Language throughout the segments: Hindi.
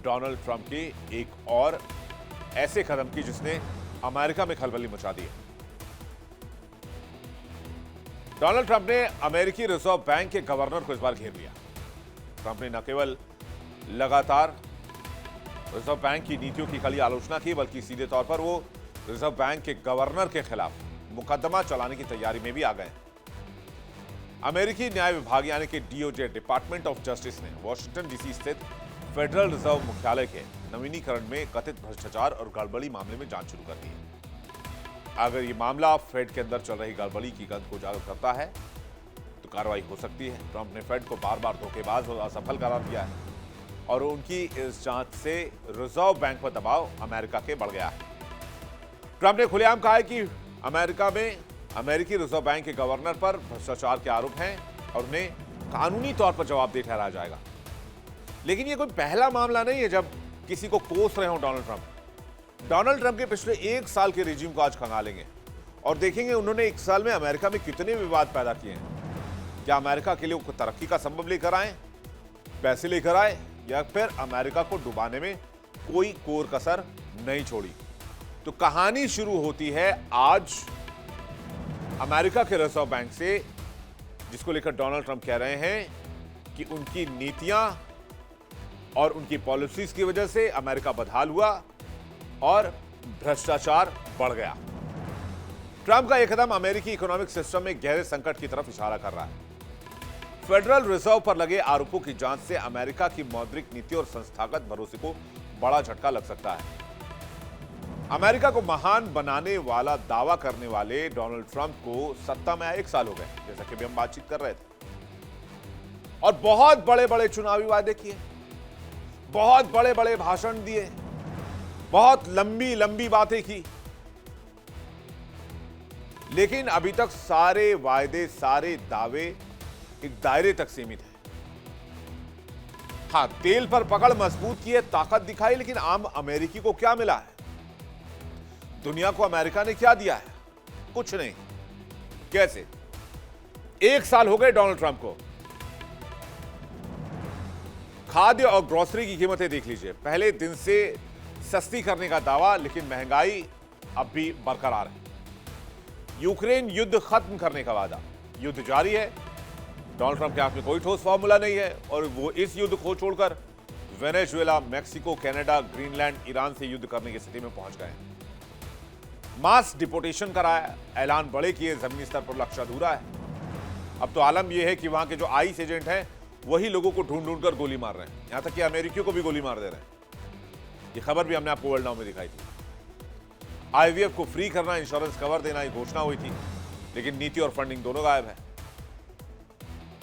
डोनाल्ड ट्रंप के एक और ऐसे कदम की जिसने अमेरिका में खलबली मचा दी है। डोनाल्ड ट्रंप ने अमेरिकी रिजर्व बैंक के गवर्नर को इस बार घेर लिया। ट्रंप ने न केवल लगातार रिजर्व बैंक की नीतियों की कड़ी आलोचना की, बल्कि सीधे तौर पर वो रिजर्व बैंक के गवर्नर के खिलाफ मुकदमा चलाने की तैयारी में भी आ गए। अमेरिकी न्याय विभाग यानी कि डीओजे, डिपार्टमेंट ऑफ जस्टिस ने वॉशिंगटन डीसी स्थित फेडरल रिजर्व मुख्यालय के नवीनीकरण में कथित भ्रष्टाचार और गड़बड़ी मामले में जांच शुरू कर दी है। अगर ये मामला फेड के अंदर चल रही गड़बड़ी की गंध को उजागर करता है तो कार्रवाई हो सकती है। ट्रंप ने फेड को बार बार धोखेबाज और असफल करार दिया है और उनकी इस जांच से रिजर्व बैंक पर दबाव अमेरिका के बढ़ गया है। ट्रंप ने खुलेआम कहा है कि अमेरिका में अमेरिकी रिजर्व बैंक के गवर्नर पर भ्रष्टाचार के आरोप हैं और उन्हें कानूनी तौर पर जवाबदेह ठहराया जाएगा। लेकिन यह कोई पहला मामला नहीं है जब किसी को कोस रहे हो डोनाल्ड ट्रंप। डोनाल्ड ट्रंप के पिछले एक साल के रिजीम को आज खंगालेंगे और देखेंगे उन्होंने एक साल में अमेरिका में कितने विवाद पैदा किए हैं। क्या अमेरिका के लिए तरक्की का संभव लेकर आए, पैसे लेकर आए, या फिर अमेरिका को डुबाने में कोई कोर कसर नहीं छोड़ी। तो कहानी शुरू होती है आज अमेरिका के रिजर्व बैंक से, जिसको लेकर डोनाल्ड ट्रंप कह रहे हैं कि उनकी नीतियां और उनकी पॉलिसीज की वजह से अमेरिका बदहाल हुआ और भ्रष्टाचार बढ़ गया। ट्रंप का यह कदम अमेरिकी इकोनॉमिक सिस्टम में गहरे संकट की तरफ इशारा कर रहा है। फेडरल रिजर्व पर लगे आरोपों की जांच से अमेरिका की मौद्रिक नीति और संस्थागत भरोसे को बड़ा झटका लग सकता है। अमेरिका को महान बनाने वाला दावा करने वाले डोनाल्ड ट्रंप को सत्ता में आए 1 साल हो गए, जैसा कि अभी हम बातचीत कर रहे थे, और बहुत बड़े बड़े चुनावी वादे किए, बहुत बड़े बड़े भाषण दिए, बहुत लंबी लंबी बातें की, लेकिन अभी तक सारे वायदे, सारे दावे एक दायरे तक सीमित है। हां, तेल पर पकड़ मजबूत की है, ताकत दिखाई, लेकिन आम अमेरिकी को क्या मिला है? दुनिया को अमेरिका ने क्या दिया है? कुछ नहीं। कैसे? 1 साल हो गए डोनाल्ड ट्रंप को। खाद्य और ग्रोसरी की कीमतें देख लीजिए, पहले दिन से सस्ती करने का दावा, लेकिन महंगाई अब भी बरकरार है। यूक्रेन युद्ध खत्म करने का वादा, युद्ध जारी है। डोनाल्ड ट्रंप के हाथ में कोई ठोस फॉर्मूला नहीं है और वो इस युद्ध को छोड़कर Venezuela, Mexico, Canada, Greenland, Iran से युद्ध करने की स्थिति में पहुंच गए हैं। मास डिपोटेशन कराया, ऐलान बड़े किए, जमीनी स्तर पर लक्ष्य अधूरा है। अब तो आलम यह है कि वहां के जो आईस एजेंट हैं वही लोगों को ढूंढ ढूंढ कर गोली मार रहे हैं, यहां तक कि अमेरिकियों को भी गोली मार दे रहे हैं। ये खबर भी हमने आपको वर्ल्ड नाउ में दिखाई थी। आईवीएफ को फ्री करना, इंश्योरेंस कवर देना, ये घोषणा हुई थी, लेकिन नीति और फंडिंग दोनों गायब है।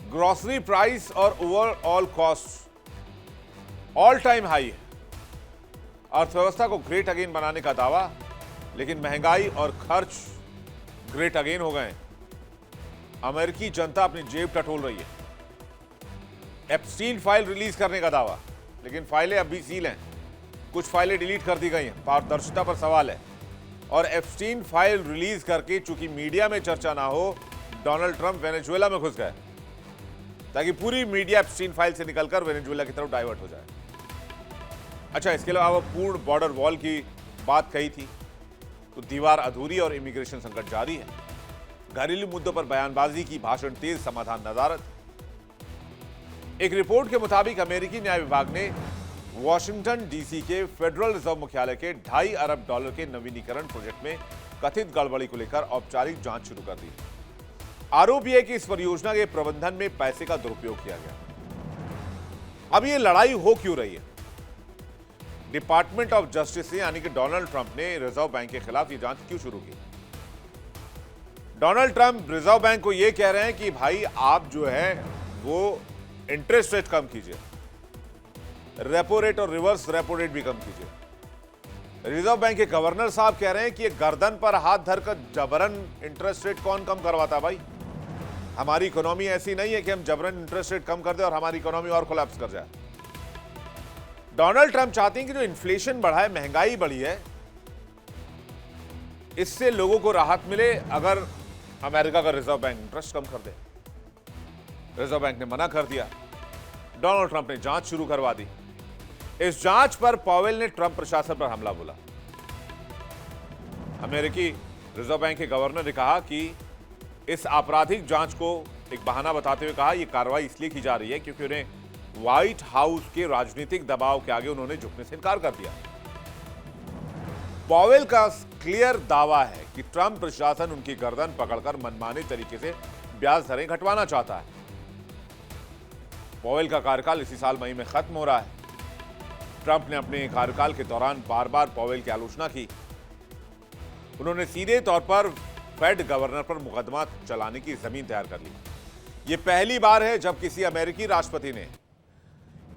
ग्रोसरी प्राइस और overall cost all time high है। अर्थव्यवस्था को ग्रेट अगेन बनाने का दावा, लेकिन महंगाई और खर्च ग्रेट अगेन हो गए। अमेरिकी जनता अपनी जेब टटोल रही है। एप्स्टीन फाइल रिलीज करने का दावा, लेकिन फाइलें अब भी सील हैं। कुछ फाइलें डिलीट कर दी गई हैं, पारदर्शिता पर सवाल है। और एप्स्टीन फाइल रिलीज करके चूंकि मीडिया में चर्चा ना हो, डोनाल्ड ट्रंप वेनेजुएला में घुस गए ताकि पूरी मीडिया एप्स्टीन फाइल से निकलकर वेनेजुएला की तरफ डाइवर्ट हो जाए। अच्छा, इसके अलावा पूर्ण बॉर्डर वॉल की बात कही थी, तो दीवार अधूरी और इमिग्रेशन संकट जारी है। घरेलू मुद्दों पर बयानबाजी की, भाषण तेज, समाधान नदारद। एक रिपोर्ट के मुताबिक अमेरिकी न्याय विभाग ने वॉशिंगटन डीसी के फेडरल रिजर्व मुख्यालय के $2.5 अरब के नवीनीकरण प्रोजेक्ट में कथित गड़बड़ी को लेकर औपचारिक जांच शुरू कर दी। आरोप यह है कि इस परियोजना के प्रबंधन में पैसे का दुरुपयोग किया गया। अब यह लड़ाई हो क्यों रही है? डिपार्टमेंट ऑफ जस्टिस यानी कि डोनाल्ड ट्रंप ने रिजर्व बैंक के खिलाफ यह जांच क्यों शुरू की? डोनाल्ड ट्रंप रिजर्व बैंक को यह कह रहे हैं कि भाई आप जो है वो इंटरेस्ट रेट कम कीजिए, रेपो रेट और रिवर्स रेपो रेट भी कम कीजिए। रिजर्व बैंक के गवर्नर साहब कह रहे हैं कि ये गर्दन पर हाथ धरकर जबरन इंटरेस्ट रेट कौन कम करवाता? भाई, हमारी इकोनॉमी ऐसी नहीं है कि हम जबरन इंटरेस्ट रेट कम कर दें और हमारी इकोनॉमी और कोलैप्स कर जाए। डोनाल्ड ट्रंप चाहते हैं कि जो इन्फ्लेशन बढ़ा है, महंगाई बढ़ी है, इससे लोगों को राहत मिले अगर अमेरिका का रिजर्व बैंक इंटरेस्ट कम कर दे। रिजर्व बैंक ने मना कर दिया। डोनाल्ड ट्रंप ने जांच शुरू करवा दी। इस जांच पर पॉवेल ने ट्रंप प्रशासन पर हमला बोला। अमेरिकी रिजर्व बैंक के गवर्नर ने कहा कि इस आपराधिक जांच को एक बहाना बताते हुए कहा यह कार्रवाई इसलिए की जा रही है क्योंकि उन्हें व्हाइट हाउस के राजनीतिक दबाव के आगे उन्होंने झुकने से इनकार कर दिया। पॉवेल का क्लियर दावा है कि ट्रंप प्रशासन उनकी गर्दन पकड़कर मनमाने तरीके से ब्याज दरें घटवाना चाहता है। पॉवेल का कार्यकाल इसी साल मई में खत्म हो रहा है। ट्रंप ने अपने कार्यकाल के दौरान बार बार पॉवेल की आलोचना की। उन्होंने सीधे तौर पर फेड गवर्नर पर मुकदमा चलाने की जमीन तैयार कर ली। यह पहली बार है जब किसी अमेरिकी राष्ट्रपति ने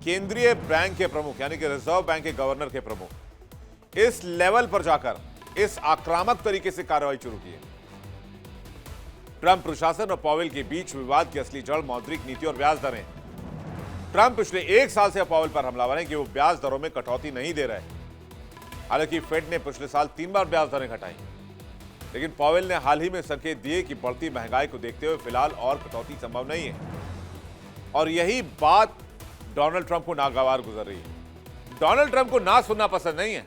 केंद्रीय बैंक के प्रमुख यानी कि रिजर्व बैंक के गवर्नर के प्रमुख इस लेवल पर जाकर इस आक्रामक तरीके से कार्रवाई शुरू की है। ट्रंप प्रशासन और पॉवेल के बीच विवाद की असली जड़ मौद्रिक नीति और ब्याज दरें। ट्रंप पिछले एक साल से पॉवेल पर हमलावर हैं कि वो ब्याज दरों में कटौती नहीं दे रहे। हालांकि फेड ने पिछले साल 3 बार ब्याज दरें घटाई, लेकिन पॉवेल ने हाल ही में संकेत दिए कि बढ़ती महंगाई को देखते हुए फिलहाल और कटौती संभव नहीं है। और यही बात डोनाल्ड ट्रंप को नागवार गुजर रही है। डोनाल्ड ट्रंप को ना सुनना पसंद नहीं है।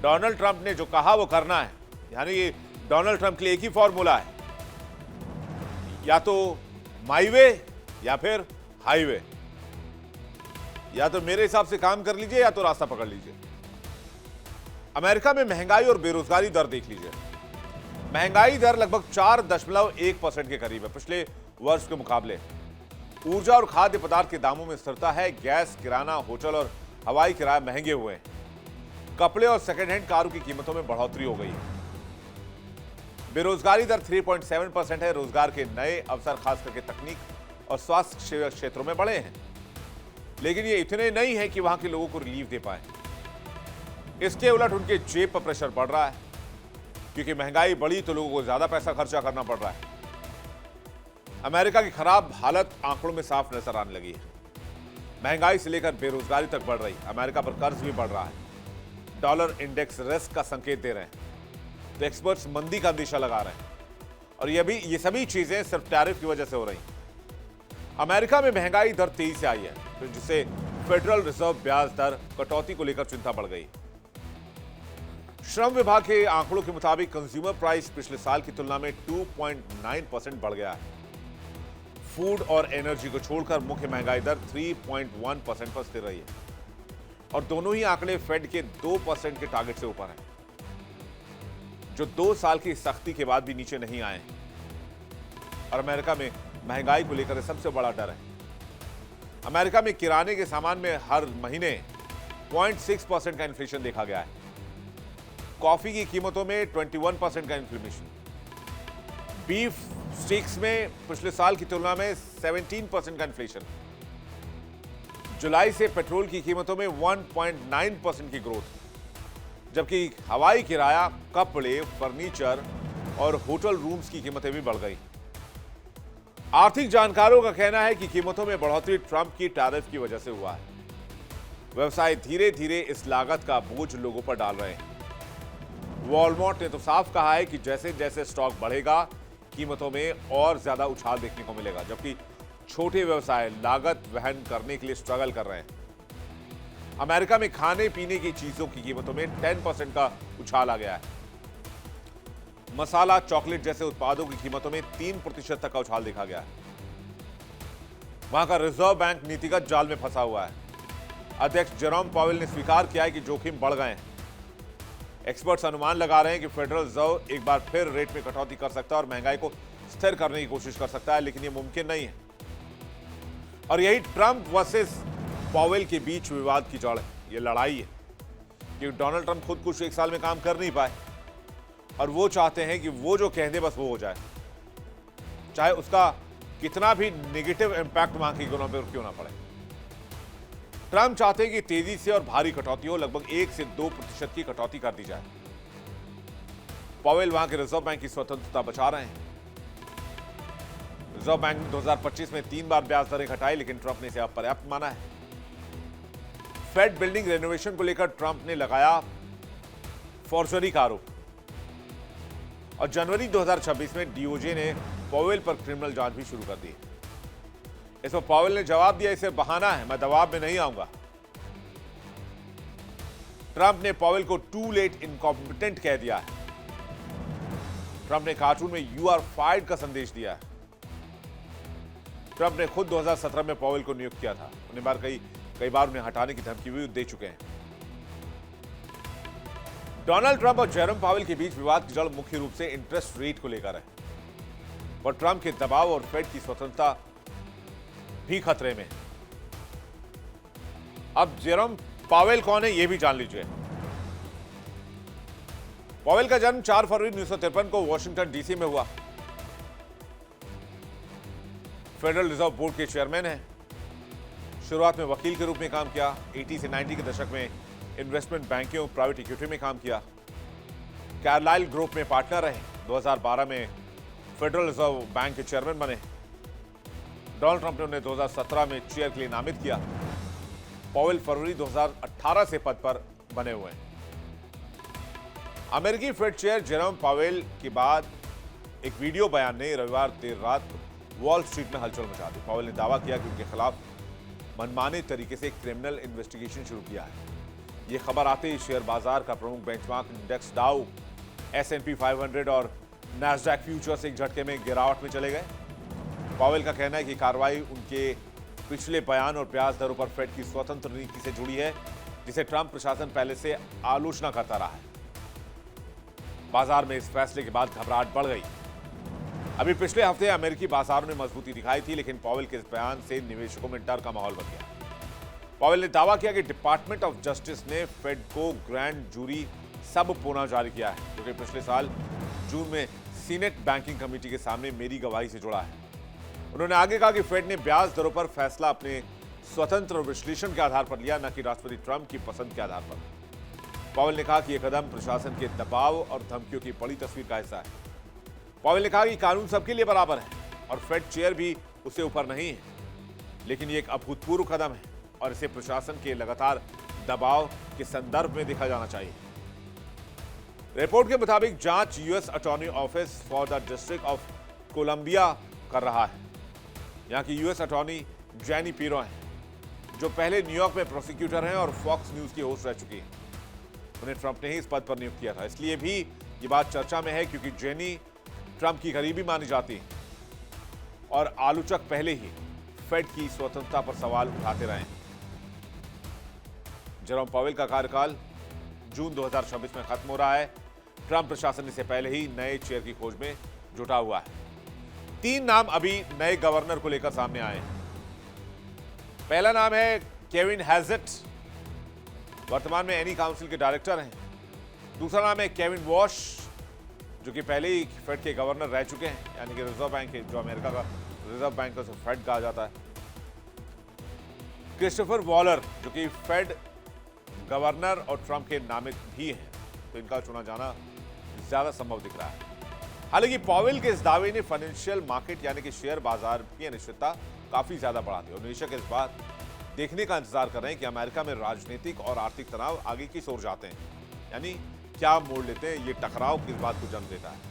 डोनाल्ड ट्रंप ने जो कहा वो करना है, यानी डोनाल्ड ट्रंप के लिए एक ही फॉर्मूला है, या तो माई वे या फिर हाईवे। या तो मेरे हिसाब से काम कर लीजिए या तो रास्ता पकड़ लीजिए। अमेरिका में महंगाई और बेरोजगारी दर देख लीजिए। महंगाई दर लगभग 4.1% के करीब है पिछले वर्ष के मुकाबले। ऊर्जा और खाद्य पदार्थ के दामों में स्थिरता है। गैस, किराना, होटल और हवाई किराए महंगे हुए हैं। कपड़े और सेकेंड हैंड कारों की कीमतों में बढ़ोतरी हो गई है। बेरोजगारी दर 3.7% है। रोजगार के नए अवसर खास करके तकनीक और स्वास्थ्य क्षेत्रों में बढ़े हैं, लेकिन ये इतने नहीं है कि वहां के लोगों को रिलीफ दे पाए। इसके उलट उनके जेब पर प्रेशर बढ़ रहा है, क्योंकि महंगाई बढ़ी तो लोगों को ज्यादा पैसा खर्चा करना पड़ रहा है। अमेरिका की खराब हालत आंकड़ों में साफ नजर आने लगी है। महंगाई से लेकर बेरोजगारी तक बढ़ रही। अमेरिका पर कर्ज भी बढ़ रहा है। डॉलर इंडेक्स रिस्क का संकेत दे रहे हैं, तो एक्सपर्ट्स मंदी का अंदेशा लगा रहे हैं। और ये सभी चीजें सिर्फ टैरिफ की वजह से हो रही। अमेरिका में महंगाई दर तेजी से आई है, तो जिससे फेडरल रिजर्व ब्याज दर कटौती को लेकर चिंता बढ़ गई। श्रम विभाग के आंकड़ों के मुताबिक कंज्यूमर प्राइस पिछले साल की तुलना में 2.9% बढ़ गया है। फूड और एनर्जी को छोड़कर मुख्य महंगाई दर 3.1% पर स्थिर रही है, और दोनों ही आंकड़े फेड के 2% के टारगेट से ऊपर हैं, जो 2 साल की सख्ती के बाद भी नीचे नहीं आए। और अमेरिका में महंगाई को लेकर सबसे बड़ा डर है। अमेरिका में किराने के सामान में हर महीने 0.6% का इन्फ्लेशन देखा गया है। कॉफी की कीमतों में 21% का इन्फ्लेशन। बीफ स्टीक्स में पिछले साल की तुलना में 17% का इन्फ्लेशन। जुलाई से पेट्रोल की कीमतों में 1.9% की ग्रोथ, जबकि हवाई किराया, कपड़े, फर्नीचर और होटल रूम्स की कीमतें भी बढ़ गई। आर्थिक जानकारों का कहना है कि कीमतों में बढ़ोतरी ट्रंप की टैरिफ की वजह से हुआ है। व्यवसाय धीरे धीरे इस लागत का बोझ लोगों पर डाल रहे हैं। वॉलमार्ट ने तो साफ कहा है कि जैसे जैसे स्टॉक बढ़ेगा, कीमतों में और ज्यादा उछाल देखने को मिलेगा, जबकि छोटे व्यवसाय लागत वहन करने के लिए स्ट्रगल कर रहे हैं। अमेरिका में खाने पीने की चीजों की कीमतों में 10% का उछाल आ गया है। मसाला, चॉकलेट जैसे उत्पादों की कीमतों में 3% तक का उछाल देखा गया है। वहां का रिजर्व बैंक नीतिगत जाल में फंसा हुआ है। अध्यक्ष जेरोम पॉवेल ने स्वीकार किया है कि जोखिम बढ़ गए हैं। एक्सपर्ट्स अनुमान लगा रहे हैं कि फेडरल रिजर्व एक बार फिर रेट में कटौती कर सकता है और महंगाई को स्थिर करने की कोशिश कर सकता है, लेकिन यह मुमकिन नहीं है। और यही ट्रंप वर्सेस पॉवेल के बीच विवाद की जड़ है। यह लड़ाई है कि डोनाल्ड ट्रंप खुद कुछ 1 साल में काम कर नहीं पाए, और वो चाहते हैं कि वो जो कह दे बस वो हो जाए, चाहे उसका कितना भी नेगेटिव इंपैक्ट वहां की इकोनॉमी पर क्यों ना पड़े। ट्रंप चाहते हैं कि तेजी से और भारी कटौती हो, लगभग 1 से 2% की कटौती कर दी जाए। पॉवेल वहां के रिजर्व बैंक की स्वतंत्रता बचा रहे हैं। रिजर्व बैंक ने 2025 में 3 बार ब्याज दरें घटाई, लेकिन ट्रंप ने इसे अपर्याप्त माना है। फेड बिल्डिंग रेनोवेशन को लेकर ट्रंप ने लगाया फोर्जरी का आरोप, और जनवरी 2026 में डीओजे ने पॉवेल पर क्रिमिनल जांच भी शुरू कर दी। इस पर पॉवेल ने जवाब दिया, इसे बहाना है, मैं दबाव में नहीं आऊंगा। ट्रंप ने पॉवेल को टू लेट इनकॉम्पिटेंट कह दिया है। ट्रंप ने कार्टून में यू आर फायर्ड का संदेश दिया है। ट्रंप ने खुद 2017 में पॉवेल को नियुक्त किया था। कई बार उन्हें हटाने की धमकी भी दे चुके हैं। डोनाल्ड ट्रंप और जेरोम पावेल के बीच विवाद की जड़ मुख्य रूप से इंटरेस्ट रेट को लेकर है और ट्रंप के दबाव और फेड की स्वतंत्रता भी खतरे में। अब जेरोम पावेल कौन है, यह भी जान लीजिए। पावेल का जन्म 4 फरवरी 1953 को वॉशिंगटन डीसी में हुआ। फेडरल रिजर्व बोर्ड के चेयरमैन हैं। शुरुआत में वकील के रूप में काम किया। 80 से 90 के दशक में इन्वेस्टमेंट बैंकिंग और प्राइवेट इक्विटी में काम किया। कैरलाइल ग्रुप में पार्टनर रहे। 2012 में फेडरल रिजर्व बैंक के चेयरमैन बने। डोनाल्ड ट्रंप ने उन्हें 2017 में चेयर के लिए नामित किया। पावेल फरवरी 2018 से पद पर बने हुए हैं। अमेरिकी फेड चेयर जेरोम पावेल के बाद एक वीडियो बयान ने रविवार देर रात वॉल स्ट्रीट में हलचल मचा दी। पावेल ने दावा किया कि उनके खिलाफ मनमाने तरीके से क्रिमिनल इन्वेस्टिगेशन शुरू किया है। यह खबर आते ही शेयर बाजार का प्रमुख बेंचमार्क इंडेक्स डाउ, S&P 500 और नैस्डैक फ्यूचर्स एक झटके में गिरावट में चले गए। पावेल का कहना है कि कार्रवाई उनके पिछले बयान और ब्याज दरों पर फेड की स्वतंत्र नीति से जुड़ी है, जिसे ट्रंप प्रशासन पहले से आलोचना करता रहा है। बाजार में इस फैसले के बाद घबराहट बढ़ गई। अभी पिछले हफ्ते अमेरिकी बाजारों ने मजबूती दिखाई थी, लेकिन पावेल के इस बयान से निवेशकों में डर का माहौल बन गया। पावेल ने दावा किया कि डिपार्टमेंट ऑफ जस्टिस ने फेड को ग्रैंड जूरी सब पुनः जारी किया है, क्योंकि पिछले साल जून में सीनेट बैंकिंग कमेटी के सामने मेरी गवाही से जुड़ा है। उन्होंने आगे कहा कि फेड ने ब्याज दरों पर फैसला अपने स्वतंत्र विश्लेषण के आधार पर लिया, न कि राष्ट्रपति ट्रंप की पसंद के आधार पर। पावेल ने कहा कि यह कदम प्रशासन के दबाव और धमकियों की बड़ी तस्वीर का हिस्सा है। पावेल ने कहा कि कानून सबके लिए बराबर है और फेड चेयर भी उससे ऊपर नहीं है, लेकिन ये एक अभूतपूर्व कदम है और इसे प्रशासन के लगातार दबाव के संदर्भ में देखा जाना चाहिए। रिपोर्ट के मुताबिक जांच US attorney office for the district of Columbia कर रहा है। यहां की यूएस अटॉर्नी जेनी पिरो हैं, जो पहले न्यूयॉर्क में प्रोसिक्यूटर हैं और फॉक्स न्यूज की होस्ट रह चुकी हैं। उन्हें ट्रंप ने ही इस पद पर नियुक्त किया था। इसलिए भी ये बात चर्चा में है क्योंकि जेनी ट्रंप की करीबी मानी जाती है और आलोचक पहले ही फेड की स्वतंत्रता पर सवाल उठाते रहे हैं। जेरोम पावेल का कार्यकाल जून 2026 में खत्म हो रहा है। ट्रंप प्रशासन इससे पहले ही नए चेयर की खोज में जुटा हुआ है। 3 नाम अभी नए गवर्नर को लेकर सामने आए हैं। पहला नाम है केविन हैजेट, वर्तमान में एनी काउंसिल के डायरेक्टर हैं। दूसरा नाम है केविन वॉश, जो कि पहले ही फेड के गवर्नर रह चुके हैं, यानी कि रिजर्व बैंक के, जो अमेरिका का रिजर्व बैंक का फेड कहा जाता है। क्रिस्टोफर वॉलर, जो कि फेड गवर्नर और ट्रंप के नामित भी हैं, तो इनका चुना जाना ज्यादा संभव दिख रहा है। हालांकि पावेल के इस दावे ने फाइनेंशियल मार्केट यानी कि शेयर बाजार की अनिश्चितता काफी ज्यादा बढ़ा दी और निवेशक इस बात देखने का इंतजार कर रहे हैं कि अमेरिका में राजनीतिक और आर्थिक तनाव आगे किस ओर जाते हैं, यानी क्या मोड़ लेते हैं, ये टकराव किस बात को जन्म देता है।